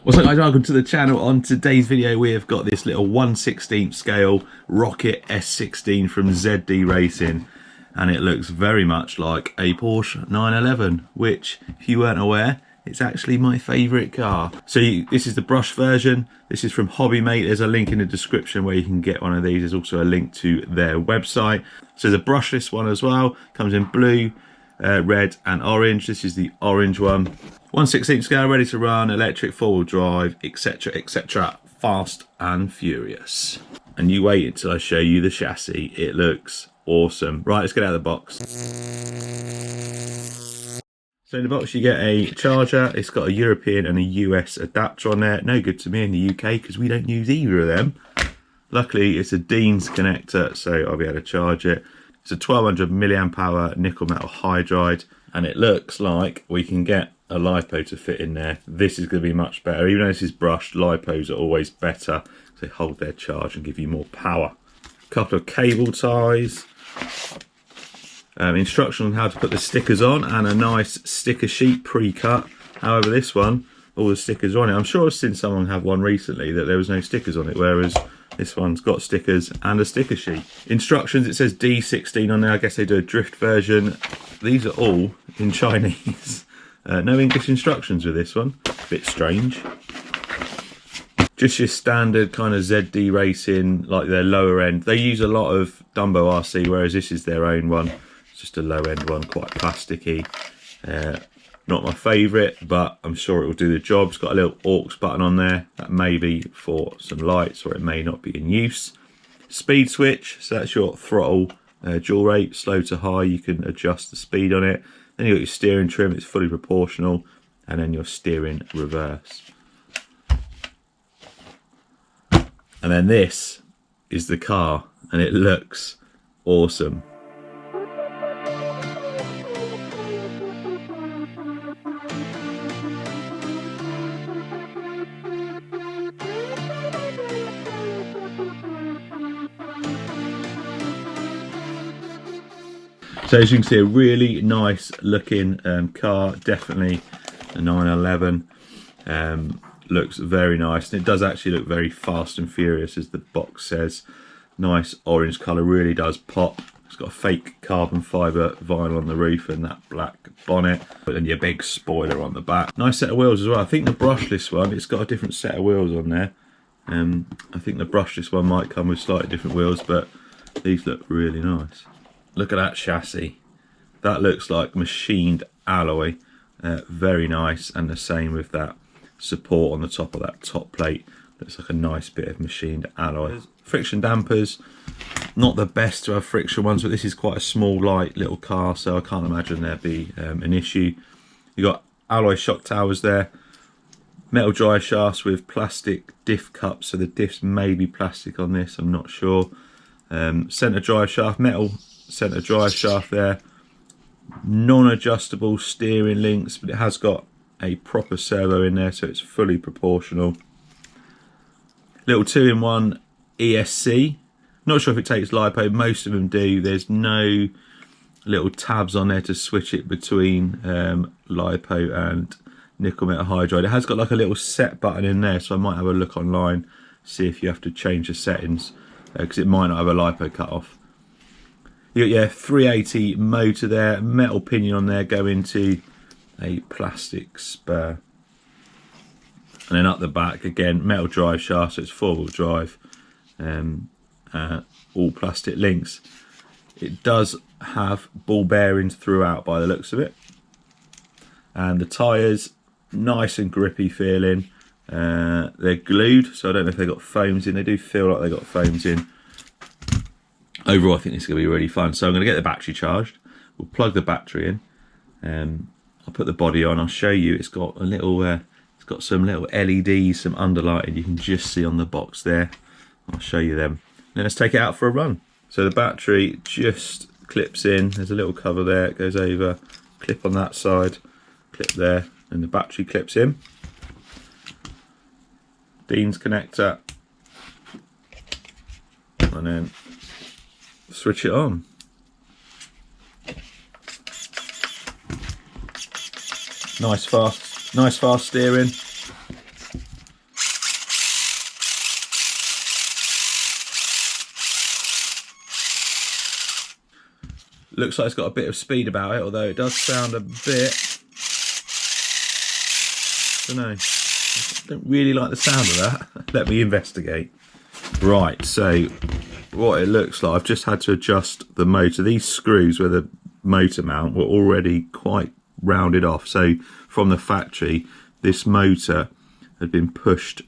What's up guys, welcome to the channel. On today's video we have got this little 1/16 scale Rocket S16 from ZD Racing, and it looks very much like a Porsche 911, which, if you weren't aware, it's actually my favourite car. So this is the brush version. This is from Hobbymate. There's a link in the description where you can get one of these. There's also a link to their website. So the brushless one as well comes in blue, red and orange. This is the orange one. 1/16 scale, ready to run, electric, four-wheel drive, etc, etc. Fast and furious. And you wait until I show you the chassis. It looks awesome. Right, let's get out of the box. So in the box you get a charger. It's got a European and a US adapter on there. No good to me in the UK because we don't use either of them. Luckily it's a Dean's connector, so I'll be able to charge it. It's a 1200 milliamp hour nickel metal hydride, and it looks like we can get a LiPo to fit in there. This is going to be much better. Even though this is brushed, LiPos are always better. They hold their charge and give you more power. A couple of cable ties. Instructions on how to put the stickers on, and a nice sticker sheet pre-cut. However, this one, all the stickers are on it. I'm sure I've seen someone have one recently that there was no stickers on it, whereas this one's got stickers and a sticker sheet. Instructions, it says D16 on there. I guess they do a drift version. These are all in Chinese. No English instructions with this one. Bit strange. Just your standard kind of ZD Racing, like their lower end. They use a lot of Dumbo RC, whereas this is their own one. It's just a low end one, quite plasticky. Not my favourite, but I'm sure it will do the job. It's got a little aux button on there. That may be for some lights, or it may not be in use. Speed switch, so that's your throttle dual rate, slow to high. You can adjust the speed on it. Then you've got your steering trim, it's fully proportional, and then your steering reverse. And then this is the car, and it looks awesome. So as you can see, a really nice looking car, definitely a 911. Looks very nice, and it does actually look very fast and furious, as the box says. Nice orange colour, really does pop. It's got a fake carbon fibre vinyl on the roof and that black bonnet, and your big spoiler on the back. Nice set of wheels as well. I think the brushless one, it's got a different set of wheels on there. I think the brushless one might come with slightly different wheels, but these look really nice. Look at that chassis. That looks like machined alloy. Very nice, and the same with that support on the top of that top plate. Looks like a nice bit of machined alloy. Friction dampers, not the best to have friction ones, but this is quite a small, light little car, so I can't imagine there'd be an issue. You've got alloy shock towers there. Metal drive shafts with plastic diff cups, so the diffs may be plastic on this, I'm not sure. Centre drive shaft, metal centre drive shaft there. Non-adjustable steering links, but it has got a proper servo in there, so it's fully proportional. Little 2-in-1 ESC. Not sure if it takes LiPo, most of them do. There's no little tabs on there to switch it between LiPo and nickel metal hydride. It has got like a little set button in there, so I might have a look online, see if you have to change the settings, because it might not have a LiPo cut off. You got your 380 motor there, metal pinion on there, go into a plastic spur. And then up the back, again, metal drive shaft, so it's four-wheel drive, all plastic links. It does have ball bearings throughout by the looks of it. And the tyres, nice and grippy feeling. They're glued, so I don't know if they've got foams in. They do feel like they've got foams in. Overall, I think this is going to be really fun. So I'm going to get the battery charged. We'll plug the battery in. I'll put the body on. I'll show you. It's got a little. It's got some little LEDs, some underlighting. You can just see on the box there. I'll show you them. Then let's take it out for a run. So the battery just clips in. There's a little cover there. It goes over. Clip on that side. Clip there, and the battery clips in. Dean's connector, and then switch it on. Nice fast steering. Looks like it's got a bit of speed about it, although it does sound a bit, I don't know, I don't really like the sound of that. Let me investigate. Right, so what it looks like, I've just had to adjust the motor. These screws where the motor mount were already quite rounded off, so from the factory this motor had been pushed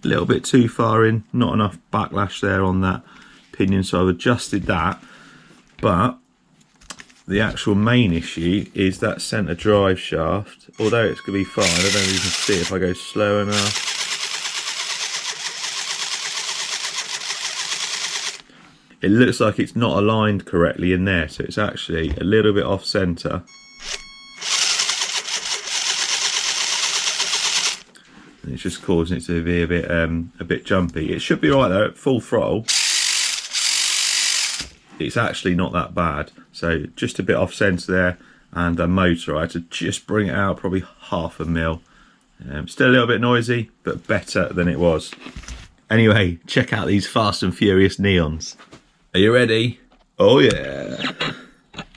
a little bit too far in, not enough backlash there on that pinion, so I've adjusted that. But the actual main issue is that centre drive shaft. Although it's going to be fine, I don't even see it if I go slow enough. It looks like it's not aligned correctly in there, so it's actually a little bit off centre. And it's just causing it to be a bit jumpy. It should be right though, at full throttle. It's actually not that bad. So just a bit off centre there, and the motor, I had to just bring it out probably 0.5 mil. Still a little bit noisy, but better than it was. Anyway, check out these Fast and Furious neons. Are you ready? Oh yeah.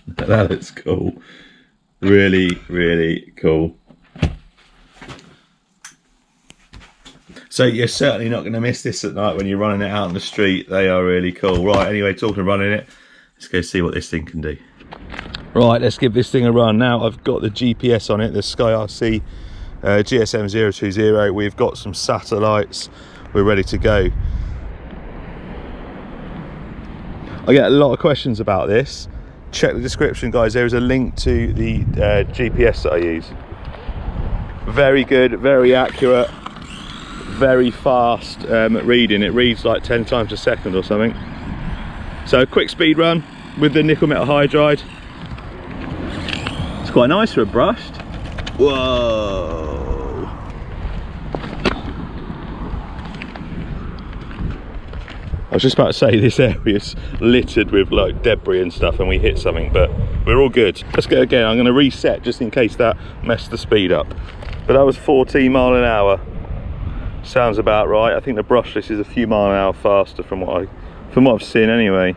That looks cool. Really, really cool. So you're certainly not going to miss this at night when you're running it out on the street. They are really cool. Right, anyway, talking of running it, let's go see what this thing can do. Right, let's give this thing a run. Now I've got the GPS on it, the SkyRC GSM020. We've got some satellites. We're ready to go. I get a lot of questions about this. Check the description, guys. There is a link to the GPS that I use. Very good, very accurate, very fast reading. It reads like 10 times a second or something. So a quick speed run with the nickel metal hydride. It's quite nice for a brushed. Whoa. I was just about to say this area's littered with like debris and stuff and we hit something, but we're all good. Let's go again. I'm going to reset just in case that messed the speed up. But that was 14 mile an hour. Sounds about right. I think the brushless is a few mile an hour faster from what I've seen anyway.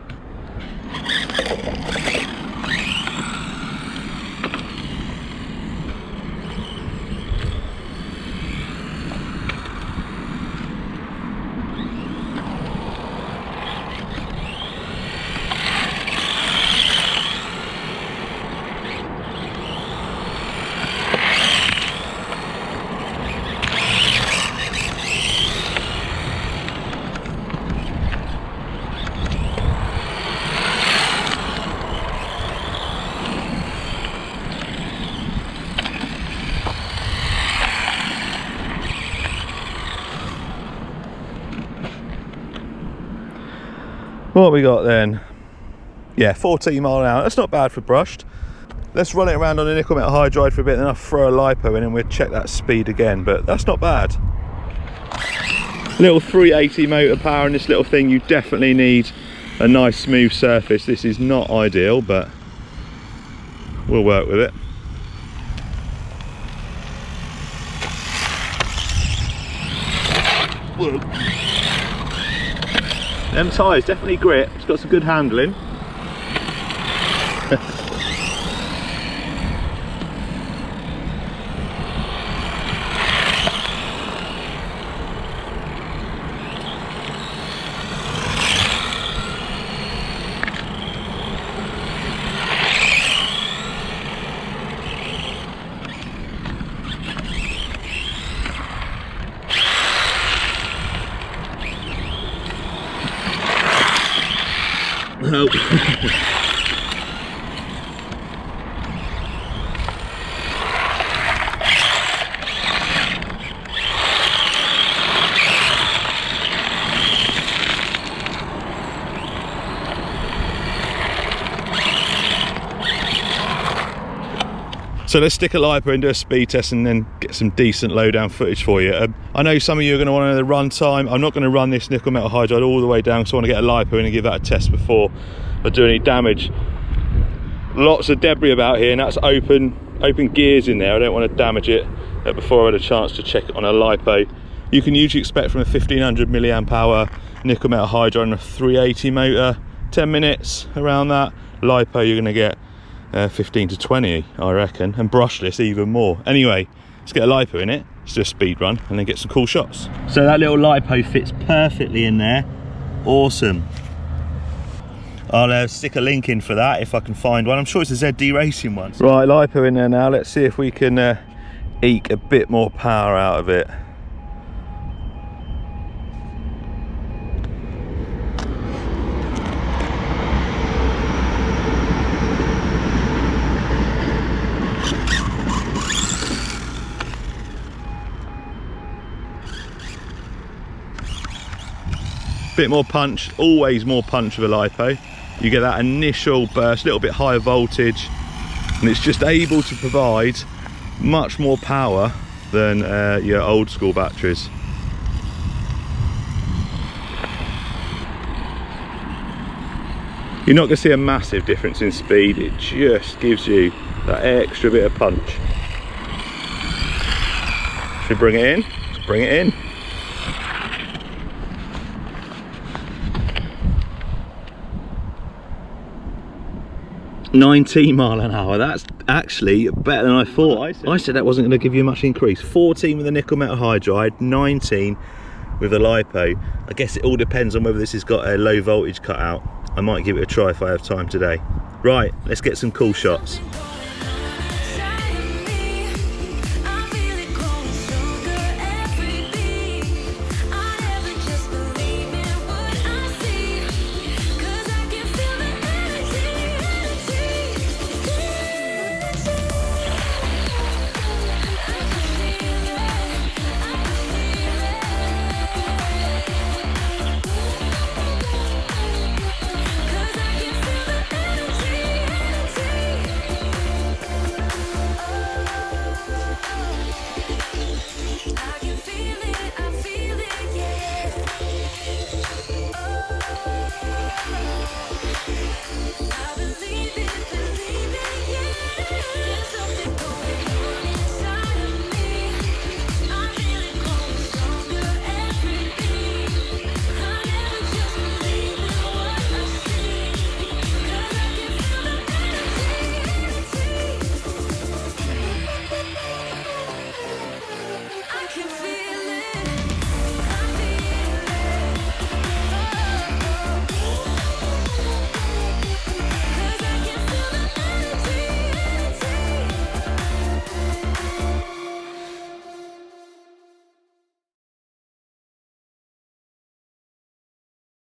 What we got then? Yeah, 14 mile an hour. That's not bad for brushed. Let's run it around on a nickel metal hydride for a bit, then I'll throw a lipo in and we'll check that speed again, but that's not bad. Little 380 motor power in this little thing. You definitely need a nice smooth surface. This is not ideal, but we'll work with it. Whoa. Them tyres definitely grip. It's got some good handling. So let's stick a lipo and do a speed test and then get some decent low down footage for you. I know some of you are going to want to know the run time. I'm not going to run this nickel metal hydride all the way down, so I want to get a lipo in and give that a test before I do any damage. Lots of debris about here, and that's open gears in there. I don't want to damage it before I had a chance to check it on a lipo. You can usually expect from a 1500 milliamp hour nickel metal hydride and a 380 motor, 10 minutes around that. LiPo you're going to get 15 to 20, I reckon, and brushless even more. Anyway, let's get a LiPo in it, let's do a speed run and then get some cool shots. So that little LiPo fits perfectly in there, awesome. I'll stick a link in for that if I can find one. I'm sure it's a ZD Racing one. Right, LiPo in there now, let's see if we can eke a bit more power out of it. Bit more punch, always more punch with a LiPo. You get that initial burst, a little bit higher voltage, and it's just able to provide much more power than your old school batteries. You're not going to see a massive difference in speed, it just gives you that extra bit of punch. Should we bring it in? Let's bring it in. $19 miles an hour, that's actually better than I thought. I said that wasn't going to give you much increase. 14 with a nickel metal hydride, 19 with a LiPo. I guess it all depends on whether this has got a low voltage cutout. I might give it a try if I have time today. Right, let's get some cool shots.